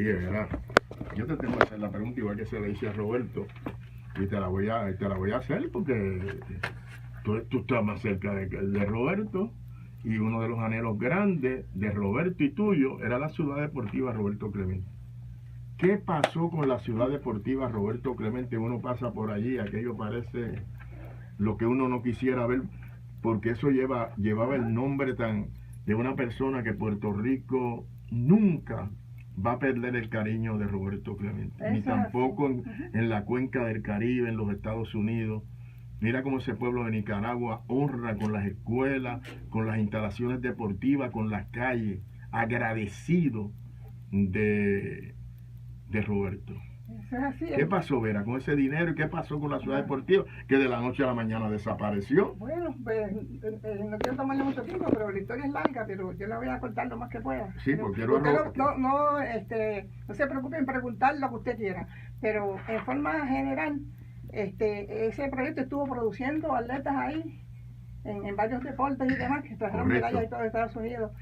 Oye, Vera, yo te tengo que hacer la pregunta igual que se le hice a Roberto, y te la voy a hacer porque tú estás más cerca de Roberto, y uno de los anhelos grandes de Roberto y tuyo era la ciudad deportiva Roberto Clemente. ¿Qué pasó con la ciudad deportiva Roberto Clemente? Uno pasa por allí, aquello parece lo que uno no quisiera ver, porque eso llevaba el nombre de una persona que Puerto Rico nunca va a perder el cariño de Roberto Clemente, ni tampoco en la cuenca del Caribe, en los Estados Unidos. Mira cómo ese pueblo de Nicaragua honra con las escuelas, con las instalaciones deportivas, con las calles, agradecido de Roberto. Eso es así. ¿Qué pasó, Vera, con ese dinero y qué pasó con la ciudad deportiva que de la noche a la mañana desapareció? Bueno, pues no quiero tomarle mucho tiempo, pero la historia es larga, pero yo la voy a cortar lo más que pueda. Sí, porque no se preocupe en preguntar lo que usted quiera, pero en forma general, ese proyecto estuvo produciendo atletas ahí en varios deportes y demás que trajeron medallas y todo de Estados Unidos,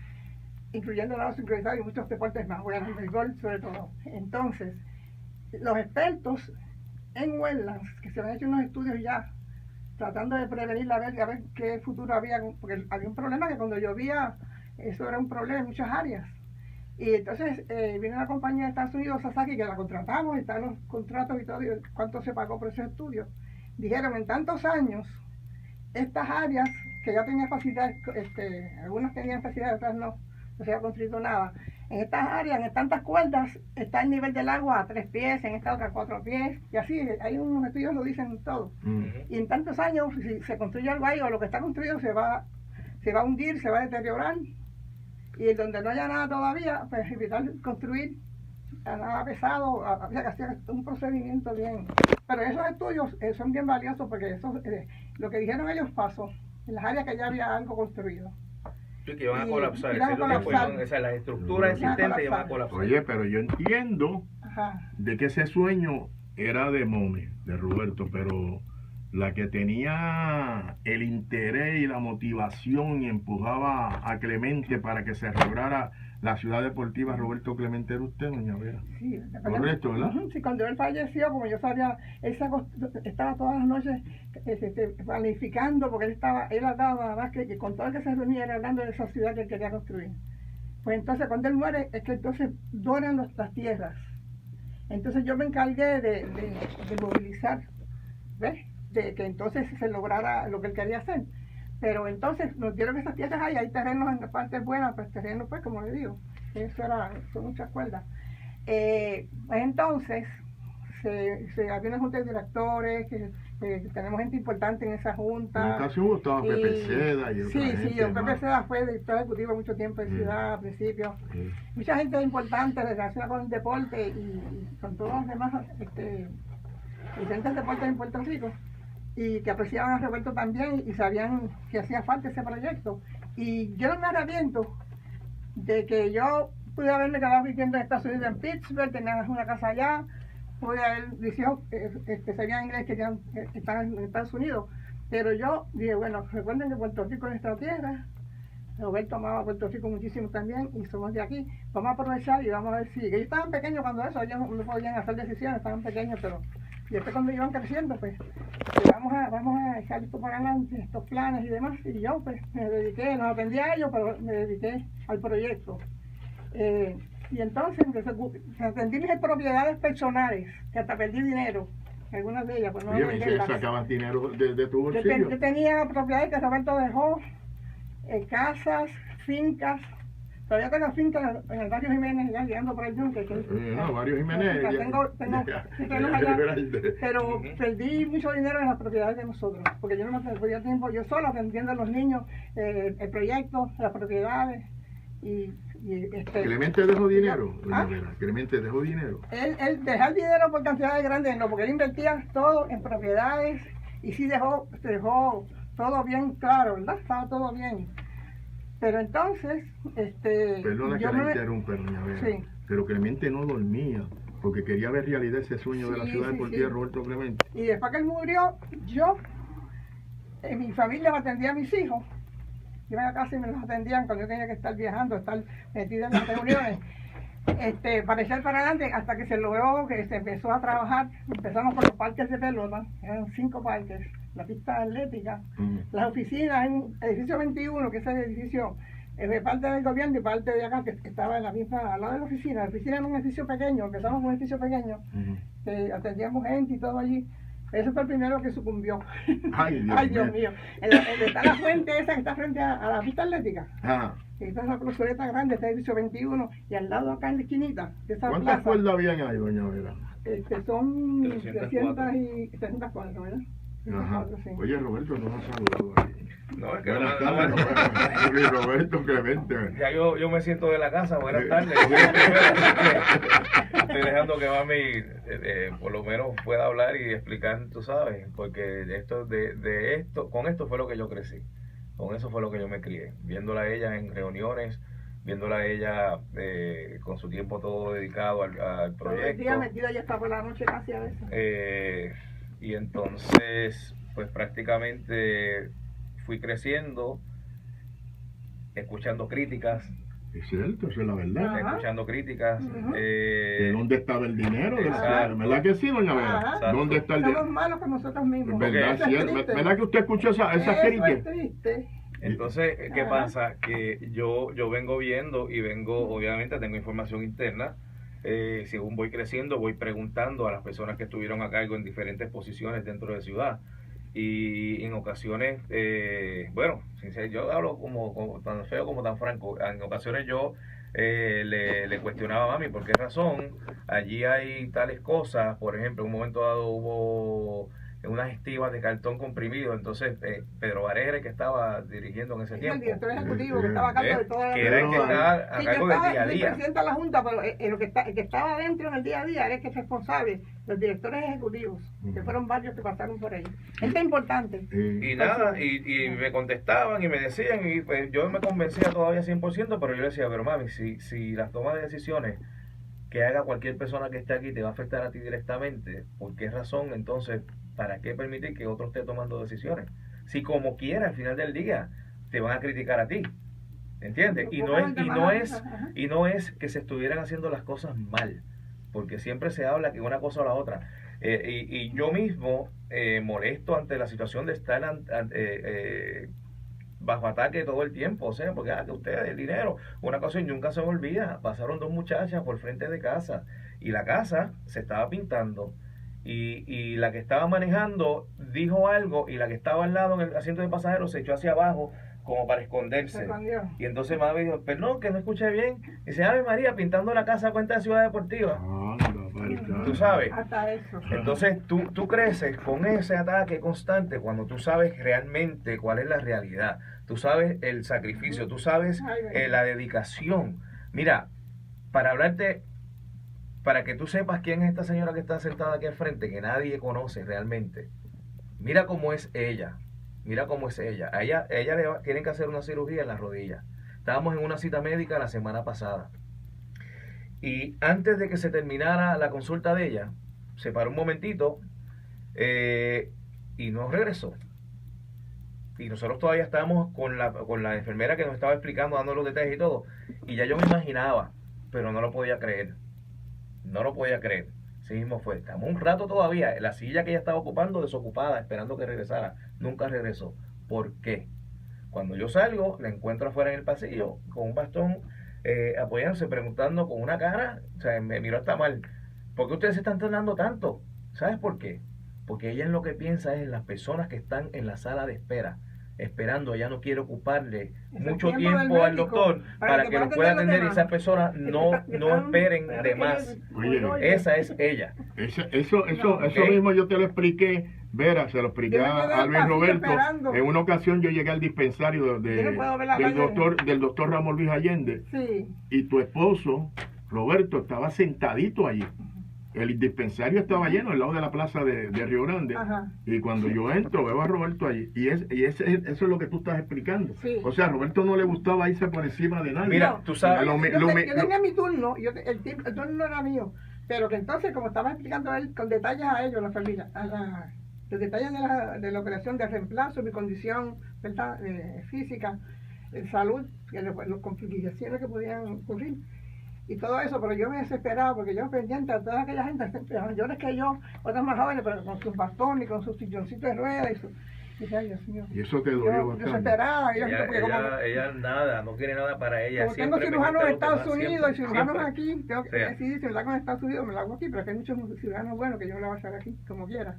incluyendo la sincronizada y muchos deportes más, bueno, el golf sobre todo. Entonces, los expertos en Wetlands, que se han hecho unos estudios ya tratando de prevenir a ver qué futuro había, porque había un problema que cuando llovía, eso era un problema en muchas áreas. Y entonces vino una compañía de Estados Unidos, Sasaki, que la contratamos, están los contratos y todo, y cuánto se pagó por ese estudio. Dijeron, en tantos años, estas áreas que ya tenían facilidades, algunas tenían facilidades, otras no se había construido nada. En estas áreas, en tantas cuerdas, está el nivel del agua a 3 pies, en esta otra a 4 pies, y así, hay unos estudios que lo dicen todo. Y en tantos años, si se construye algo ahí, o lo que está construido se va a hundir, se va a deteriorar, y donde no haya nada todavía, pues evitar construir nada pesado, había que hacer un procedimiento bien. Pero esos estudios son bien valiosos porque eso, lo que dijeron ellos pasó, en las áreas que ya había algo construido. Que iban a colapsar, las estructuras existentes iban a colapsar. Oye, pero yo entiendo de que ese sueño era de Mome, de Roberto, pero la que tenía el interés y la motivación y empujaba a Clemente para que se lograra la ciudad deportiva Roberto Clemente era usted, doña Vera. Sí, correcto, ¿verdad? Sí, cuando él falleció, como yo sabía, él estaba todas las noches planificando, porque él hablaba nada más que con todo el que se reunía era hablando de esa ciudad que él quería construir. Pues entonces cuando él muere, es que entonces donan las tierras. Entonces yo me encargué de movilizar, ¿ves? De que entonces se lograra lo que él quería hacer. Pero entonces nos dieron esas piezas ahí, hay terrenos en la parte buena, pues terrenos, pues como le digo, son muchas cuerdas. Entonces, había una junta de directores, que tenemos gente importante en esa junta. En ocasión estaba Pepe Seda y otra gente. Sí, Pepe Seda fue director ejecutivo mucho tiempo en Ciudad al principio. Mucha gente importante relacionada con el deporte y con todos los demás diferentes deportes en Puerto Rico, y que apreciaban a Roberto también y sabían que hacía falta ese proyecto. Y yo no me arrepiento de que yo pude haberme quedado viviendo en Estados Unidos, en Pittsburgh, tenía una casa allá, pude haber dicho que sabían inglés, que ya estaban en Estados Unidos, pero yo dije, bueno, recuerden que Puerto Rico es nuestra tierra, Roberto amaba a Puerto Rico muchísimo también y somos de aquí, vamos a aprovechar y vamos a ver si... Ellos estaban pequeños cuando eso, ellos no podían hacer decisiones, estaban pequeños, pero y después cuando iban creciendo, pues vamos a echar esto para adelante, estos planes y demás, y yo pues me dediqué, no atendí a ellos, pero me dediqué al proyecto. Y entonces atendí mis propiedades personales, que hasta perdí dinero, algunas de ellas, pues no venderlas. ¿Sacabas dinero de tu bolsillo? Yo tenía propiedades que Roberto dejó, casas, fincas. Todavía tengo fincas en el barrio Jiménez, ya llegando por el Yunque. Barrio Jiménez. Tengo allá, pero perdí mucho dinero en las propiedades de nosotros, porque yo no me podía tiempo, yo solo atendiendo a los niños, el proyecto, las propiedades. ¿Clemente dejó dinero? ¿Clemente dejó dinero? Él dejar dinero por cantidades grandes, no, porque él invertía todo en propiedades y sí dejó todo bien claro, ¿verdad? Estaba todo bien. Pero entonces, Perdona que la interrumpa, doña Vera, sí. Pero Clemente no dormía, porque quería ver realidad ese sueño de la ciudad deportiva de Roberto Clemente. Y después que él murió, yo, en mi familia me atendía a mis hijos. Iban a casa y me los atendían cuando yo tenía que estar viajando, estar metida en las reuniones. para echar para adelante hasta que se logró, que se empezó a trabajar. Empezamos con los parques de pelota, eran 5 parques, la pista atlética, las oficinas, en el edificio 21, que es el edificio de parte del gobierno y parte de acá, que estaba en la misma, al lado de la oficina. La oficina era un edificio pequeño, empezamos con un edificio pequeño, que atendíamos gente y todo allí. Ese fue el primero que sucumbió. Ay, Dios mío. Está la fuente esa que está frente a la pista atlética. Y está esa plazoleta grande, está el edificio 21, y al lado acá en la esquinita de esa ¿Cuántas cuerdas habían ahí, doña Vera? Son 304, ¿verdad? Ajá. Sí. Oye, Roberto, no nos ha saludado aquí. No, es que buenas tardes, Roberto Clemente. Ya yo me siento de la casa, buenas tardes. Estoy dejando que mami por lo menos pueda hablar y explicar, tú sabes, porque con esto fue lo que yo crecí. Con eso fue lo que yo me crié, viéndola a ella en reuniones, viéndola a ella con su tiempo todo dedicado al proyecto. Todo el día metida ya está por la noche casi a veces. Y entonces, pues prácticamente fui creciendo, escuchando críticas. Es cierto, eso es la verdad. Escuchando críticas. ¿De dónde estaba el dinero? ¿Verdad que sí, doña Vera? ¿Dónde está el dinero? Somos malos con nosotros mismos. ¿Verdad que usted escuchó esas críticas? Es triste. Entonces, ¿qué pasa? Que yo vengo viendo y obviamente tengo información interna. Según voy creciendo, voy preguntando a las personas que estuvieron a cargo en diferentes posiciones dentro de ciudad. Y en ocasiones, bueno, yo hablo como tan feo como tan franco. En ocasiones yo le cuestionaba a mami por qué razón allí hay tales cosas. Por ejemplo, en un momento dado hubo unas estivas de cartón comprimido. Entonces, Pedro Varela, el que estaba dirigiendo en ese tiempo. El director ejecutivo que estaba a cargo de toda la... Que era el que estaba a cargo del día a día. El presidente de la Junta, pero el que estaba adentro en el día a día era el que es responsable, los directores ejecutivos, que fueron varios que pasaron por ahí. Esto es importante. Y nada, y me contestaban y me decían, y pues yo me convencía todavía 100%, pero yo decía, pero mami, si las tomas de decisiones que haga cualquier persona que esté aquí te va a afectar a ti directamente, ¿por qué razón entonces? ¿Para qué permitir que otro esté tomando decisiones? Si como quiera, al final del día, te van a criticar a ti. ¿Entiendes? Y no es que se estuvieran haciendo las cosas mal, porque siempre se habla que una cosa o la otra. Y yo mismo molesto ante la situación de estar bajo ataque todo el tiempo, o sea, porque que ustedes el dinero, una cosa y nunca se me olvida, pasaron 2 muchachas por frente de casa y la casa se estaba pintando. Y la que estaba manejando dijo algo y la que estaba al lado en el asiento de pasajeros se echó hacia abajo como para esconderse. Y entonces mami dijo, perdón, que no escuché bien. Y dice, Ave María, pintando la casa a cuenta de Ciudad Deportiva. Tú sabes. Hasta eso. Entonces tú creces con ese ataque constante cuando tú sabes realmente cuál es la realidad. Tú sabes el sacrificio, tú sabes la dedicación. Mira, para que tú sepas quién es esta señora que está sentada aquí al frente, que nadie conoce realmente. Mira cómo es ella. Mira cómo es ella. A ella le tienen que hacer una cirugía en la rodilla. Estábamos en una cita médica la semana pasada. Y antes de que se terminara la consulta de ella, se paró un momentito y no regresó. Y nosotros todavía estábamos con la enfermera que nos estaba explicando, dando los detalles y todo. Y ya yo me imaginaba, pero no lo podía creer. No lo podía creer. Así mismo fue. Estamos un rato todavía. La silla que ella estaba ocupando, desocupada, esperando que regresara. Nunca regresó. ¿Por qué? Cuando yo salgo, la encuentro afuera en el pasillo, con un bastón, apoyándose, preguntando con una cara. O sea, me miró hasta mal. ¿Por qué ustedes se están tardando tanto? ¿Sabes por qué? Porque ella en lo que piensa es en las personas que están en la sala de espera. Esperando, ella no quiere ocuparle mucho tiempo al doctor para que lo pueda atender y esas personas no esperen de más. Oye, esa es ella. Eso mismo yo te lo expliqué, Vera, se lo expliqué a Luis Roberto. En una ocasión yo llegué al dispensario del doctor Ramón Luis Allende, y tu esposo, Roberto, estaba sentadito allí. El dispensario estaba lleno al lado de la plaza de Río Grande. Y cuando yo entro veo a Roberto allí eso es lo que tú estás explicando. O sea, a Roberto no le gustaba irse por encima de nadie. Mira, tú sabes, yo tenía mi turno, el turno no era mío, pero que entonces, como estaba explicando él con detalles a ellos, la familia, los detalles de la operación de reemplazo, mi condición, ¿verdad? Física, salud, las complicaciones que podían ocurrir. y todo eso, pero yo me desesperaba porque yo pendiente a toda aquella gente, mayores que yo, otras más jóvenes, pero con sus bastones, con sus silloncitos de ruedas y decía, Dios mío. Y eso te dolió Yo bastante. desesperada, porque como Ella nada, no quiere nada para ella. tengo siempre cirujanos en pendiente a los Estados demás, Unidos y siempre, cirujanos siempre. aquí, tengo que Sí. decidir si me la hago en Estados Unidos me la hago aquí, pero que hay muchos cirujanos buenos que yo me la voy a hacer aquí, como quiera.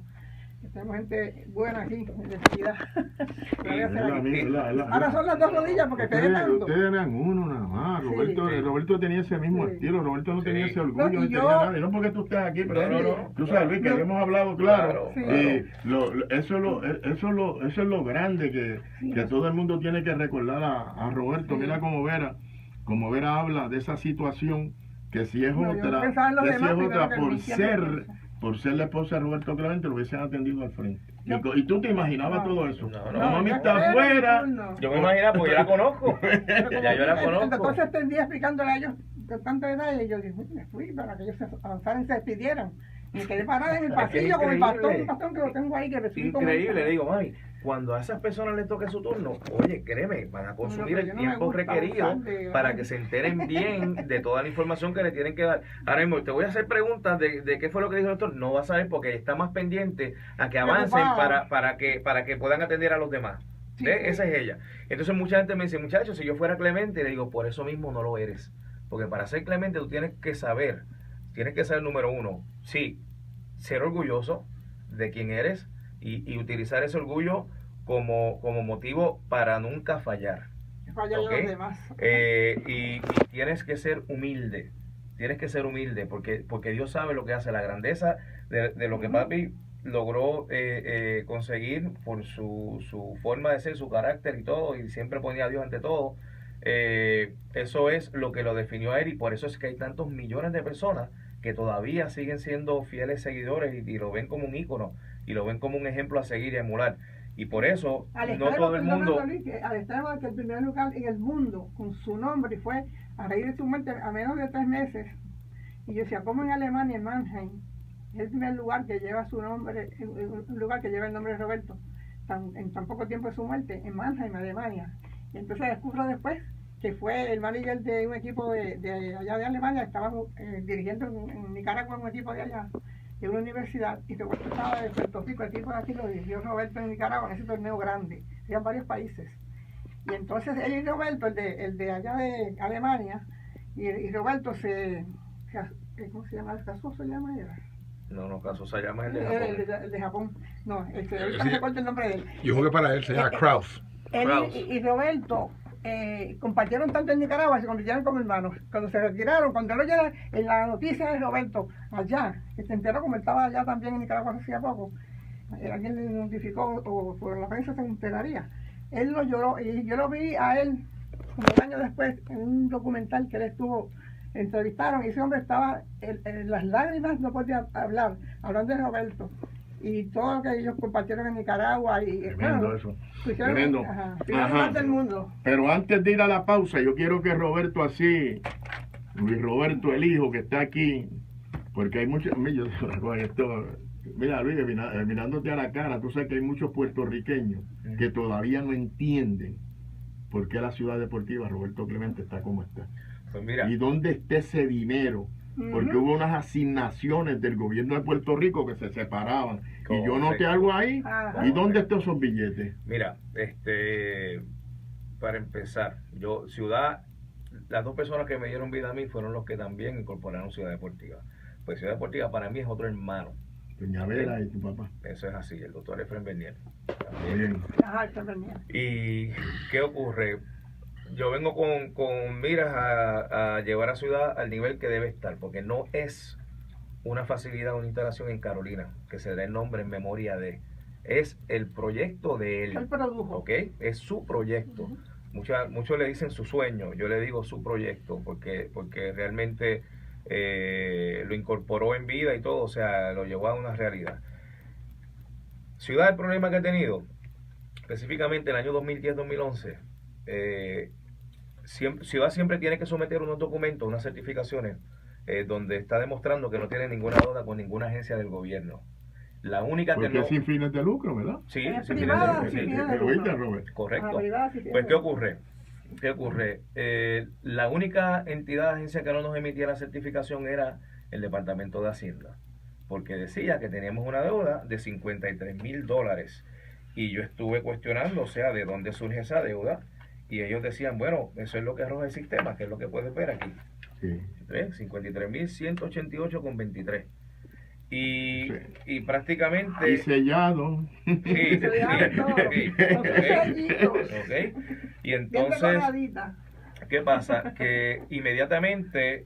Tenemos gente buena aquí, de calidad. Me voy a hacer aquí. Ahora son las 2 rodillas porque te de tanto. Ustedes eran uno nada más. Roberto, Sí. Roberto tenía ese mismo Sí. estilo. Roberto no tenía Sí. ese orgullo, No, y no tenía yo- nada. Y no porque tú estés aquí, pero No. tú sabes, Luis, que Yo- lo hemos hablado claro. Claro, Y eso es lo grande que todo el mundo tiene que recordar a Roberto. Sí. Mira cómo Vera habla de esa situación, que si es No, yo otra, pensaba en los que si demás es primero otra que en mí, siempre por ser la esposa de Roberto Clemente, lo hubiesen atendido al frente. Yo- Y tú te imaginabas No. todo eso. No, La mami yo está era afuera. turno. Yo me imaginaba porque yo la conozco. Ya yo la El doctor conozco. se extendía explicándole a ellos con tanta detalle y yo dije, me fui para que ellos se avanzaran y se despidieran. Y me quedé parada en el Es que es pasillo con el increíble. bastón que lo tengo ahí que recibí como- Increíble, le digo, mami, cuando a esas personas les toque su turno, oye, créeme, van a consumir pero el yo no me tiempo gusta requerido abusar de- para que se enteren bien de toda la información que le tienen que dar. Ahora mismo, te voy a hacer preguntas de qué fue lo que dijo el doctor. No vas a ver porque está más pendiente a que avancen Preocupada. para que puedan atender a los demás. Sí, ¿Ves? sí. Esa es ella. Entonces mucha gente me dice, muchachos, si yo fuera Clemente, le digo, por eso mismo no lo eres. Porque para ser Clemente tú tienes que saber, número uno, sí, ser orgulloso de quién eres y utilizar ese orgullo como motivo para nunca fallar. Que fallan Ok. los demás. Y tienes que ser humilde. Tienes que ser humilde porque Dios sabe lo que hace, la grandeza de lo que papi logró conseguir por su forma de ser, su carácter y todo, y siempre ponía a Dios ante todo. Eso es lo que lo definió a él y por eso es que hay tantos millones de personas que todavía siguen siendo fieles seguidores y lo ven como un ícono y lo ven como un ejemplo a seguir y a emular. Y por eso Al no extremo, todo el mundo... perdóname, Luis, que al extremo de que el primer lugar en el mundo con su nombre fue a raíz de su muerte a menos de 3 meses. Y yo decía, ¿cómo en Alemania, en Mannheim, es el primer lugar que lleva su nombre, un lugar que lleva el nombre de Roberto, en tan poco tiempo de su muerte, en Mannheim, Alemania? Y entonces descubro después que fue el manager de un equipo de allá de Alemania, estaba dirigiendo en Nicaragua un equipo de allá, de una universidad, y Roberto estaba de Puerto Rico, el equipo de aquí lo dirigió Roberto en Nicaragua, en ese torneo grande, había varios países. Y entonces él y Roberto, el de allá de Alemania, y Roberto ¿cómo se llama? ¿Casó se llama? No, caso se llama el de El Japón. de Japón. No, ahorita me recuerdo el nombre de él. Yo jugué para él, se llama Kraus. Él Kraus. y Roberto compartieron tanto en Nicaragua, se convirtieron como hermanos. Cuando se retiraron, cuando él oyó en la noticia de Roberto allá, que se enteró como él estaba allá también en Nicaragua hacía poco, alguien le notificó o por la prensa se enteraría. Él lo lloró y yo lo vi a él como un año después en un documental que él estuvo, entrevistaron y ese hombre estaba en las lágrimas, no podía hablar, hablando de Roberto. Y todo lo que ellos compartieron en Nicaragua y Tremendo eso. pusieron, Tremendo. pusieron más del mundo. Pero antes de ir a la pausa, yo quiero que Roberto así, Luis Roberto, el hijo que está aquí, porque hay muchos, mira Luis, mirándote a la cara, tú sabes que hay muchos puertorriqueños que todavía no entienden por qué la ciudad deportiva Roberto Clemente está como está. Pues mira, ¿Y dónde está ese dinero? Porque hubo unas asignaciones del gobierno de Puerto Rico que se separaban. Y yo noté algo ahí. Ajá. ¿Y dónde están esos billetes? mira, para empezar, las dos personas que me dieron vida a mí fueron los que también incorporaron Ciudad Deportiva. Pues Ciudad Deportiva para mí es otro hermano. Doña Vera y tu papá. Eso es así, el doctor Efraín Bernier. Bien. Ajá, está bien. ¿Y qué ocurre? Yo vengo con miras a llevar a Ciudad al nivel que debe estar, porque no es una facilidad, una instalación en Carolina, que se dé el nombre en memoria de. Es el proyecto de él. Él produjo. ¿Ok? Es su proyecto. Muchos le dicen su sueño, yo le digo su proyecto, porque realmente lo incorporó en vida y todo, o sea, lo llevó a una realidad. Ciudad, el problema que ha tenido, específicamente en el año 2010-2011, Ciudad siempre tiene que someter unos documentos, unas certificaciones, donde está demostrando que no tiene ninguna deuda con ninguna agencia del gobierno. La única que Porque no... es sin fines de lucro, ¿verdad? Sí, Es sin privada, fines de lucro, sin sí. fines de ¿Lo oíste, Robert? Correcto. Ah, privada, sí, Pues, ¿qué ocurre? ¿Qué ocurre? La única entidad, agencia que no nos emitía la certificación era el Departamento de Hacienda, porque decía que teníamos una deuda de $53,000. Y yo estuve cuestionando, o sea, de dónde surge esa deuda, y ellos decían, bueno, eso es lo que arroja el sistema, que es lo que puedes ver aquí. Sí. 53,188,23. Y, Sí. y prácticamente... Y sellado. Sí, Se dejaron todo. sí, Los sellitos. ok. Y Bien entonces, decoradita. ¿qué pasa? Que inmediatamente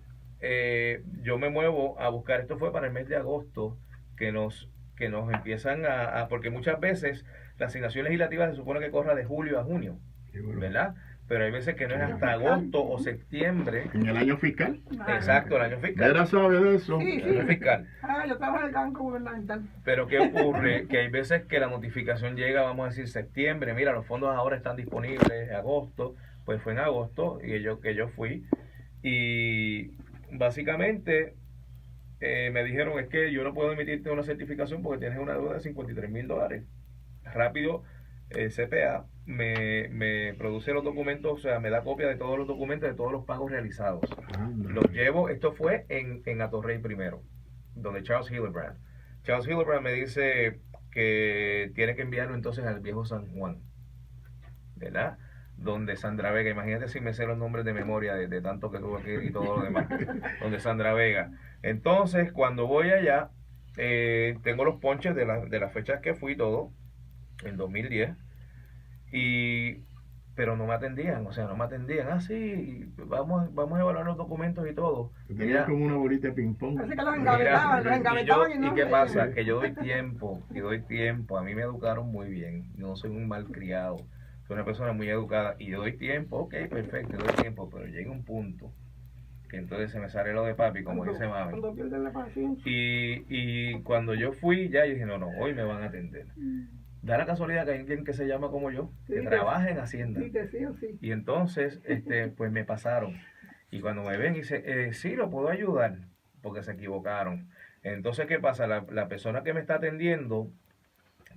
yo me muevo a buscar, esto fue para el mes de agosto, que nos empiezan porque muchas veces la asignación legislativa se supone que corra de julio a junio, Seguro. ¿verdad? Pero hay veces que no es hasta agosto o septiembre. En el año fiscal. Exacto, el año fiscal. Vera sabe de eso. Sí, El año fiscal. Yo trabajo en el banco gubernamental. Pero ¿qué ocurre? Que hay veces que la notificación llega, vamos a decir, septiembre, mira, los fondos ahora están disponibles, agosto, pues fue en agosto y que yo fui. Y básicamente me dijeron, es que yo no puedo emitirte una certificación porque tienes una deuda de $53,000. Rápido, CPA me produce los documentos, o sea, me da copia de todos los documentos de todos los pagos realizados. Anda. Los llevo, esto fue en Atorrey primero, donde Charles Hildebrand. Charles Hildebrand me dice que tiene que enviarlo entonces al viejo San Juan, ¿verdad? Donde Sandra Vega, imagínate si me sé los nombres de memoria de tanto que tuve que ir y todo lo demás, donde Sandra Vega. Entonces, cuando voy allá, tengo los ponches de las fechas que fui todo, en 2010, pero no me atendían, o sea, no me atendían. Ah, sí, vamos a evaluar los documentos y todo. Tenía Mira, como una bolita de ping-pong. Así que los mira, engavetaban y no. ¿y qué pasa? Que yo doy tiempo, a mí me educaron muy bien, yo no soy un malcriado, soy una persona muy educada y yo doy tiempo, ok, perfecto, doy tiempo, pero llega un punto que entonces se me sale lo de papi, como dice mami. Cuando pierden la paciencia. Y cuando yo fui, ya yo dije, no, hoy me van a atender. Da la casualidad que hay alguien que se llama como yo, que Sí, trabaja en Hacienda. Sí, que sí o sí. Y entonces, pues me pasaron. Y cuando me ven, dice, sí, lo puedo ayudar, porque se equivocaron. Entonces, ¿qué pasa? La persona que me está atendiendo,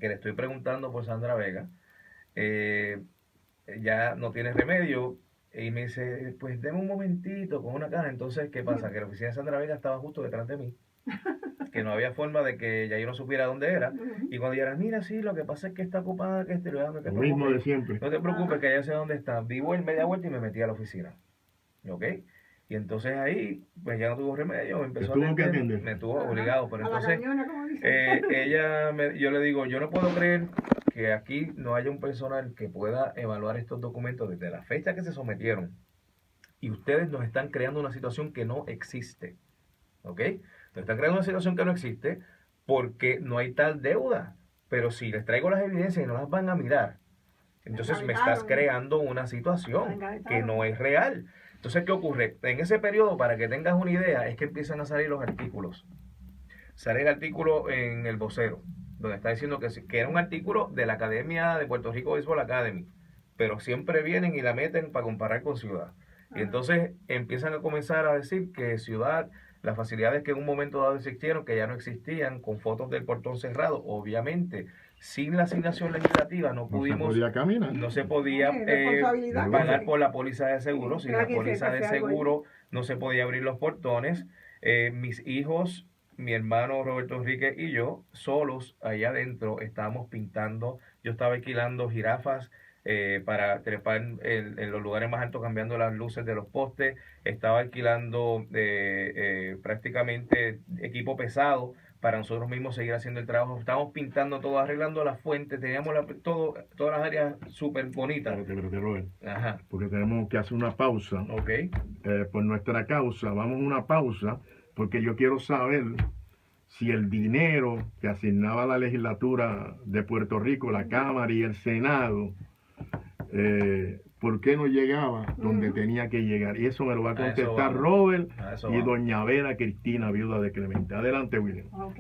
que le estoy preguntando por Sandra Vega, ya no tiene remedio. Y me dice, pues deme un momentito con una caja. Entonces, ¿qué pasa? Que la oficina de Sandra Vega estaba justo detrás de mí. Que no había forma de que ya yo no supiera dónde era. Y cuando dijeran, mira, sí, lo que pasa es que está ocupada, que no te Lo mismo de preocupes. siempre. No te preocupes, que ya sé dónde está. Di media vuelta y me metí a la oficina. ¿Ok? Y entonces ahí, pues ya no tuvo remedio, me empezó Te tuvo que atender. me tuvo obligado. Pero A la entonces, cañona, como dicen. yo le digo, yo no puedo creer que aquí no haya un personal que pueda evaluar estos documentos desde la fecha que se sometieron. Y ustedes nos están creando una situación que no existe. ¿Ok? Nos están creando una situación que no existe porque no hay tal deuda. Pero si les traigo las evidencias y no las van a mirar, entonces me estás creando una situación que no es real. Entonces, ¿qué ocurre? En ese periodo, para que tengas una idea, es que empiezan a salir los artículos. Sale el artículo en El Vocero, donde está diciendo que era un artículo de la Academia de Puerto Rico Baseball Academy, pero siempre vienen y la meten para comparar con Ciudad. Y entonces empiezan a comenzar a decir que Ciudad, las facilidades que en un momento dado existieron, que ya no existían, con fotos del portón cerrado, obviamente, sin la asignación legislativa no pudimos, No se podía caminar. no se podía Responsabilidad. pagar por la póliza de seguro, sin la Alguien se póliza de pase algo seguro no se podía abrir los portones. Mis hijos, mi hermano Roberto Enrique y yo, solos allá adentro, estábamos pintando, yo estaba alquilando jirafas para trepar en los lugares más altos, cambiando las luces de los postes, estaba alquilando prácticamente equipo pesado para nosotros mismos seguir haciendo el trabajo. Estábamos pintando todo, arreglando las fuentes, teníamos todas las áreas súper bonitas. Espérate, Robert. Ajá, Porque tenemos que hacer una pausa. ok. Por nuestra causa, vamos a una pausa, porque yo quiero saber si el dinero que asignaba la legislatura de Puerto Rico, la Cámara y el Senado, ¿por qué no llegaba donde tenía que llegar? Y eso me lo va a A eso contestar vamos. Robert A eso y vamos. doña Vera Cristina, viuda de Clemente. Adelante, William. Ok.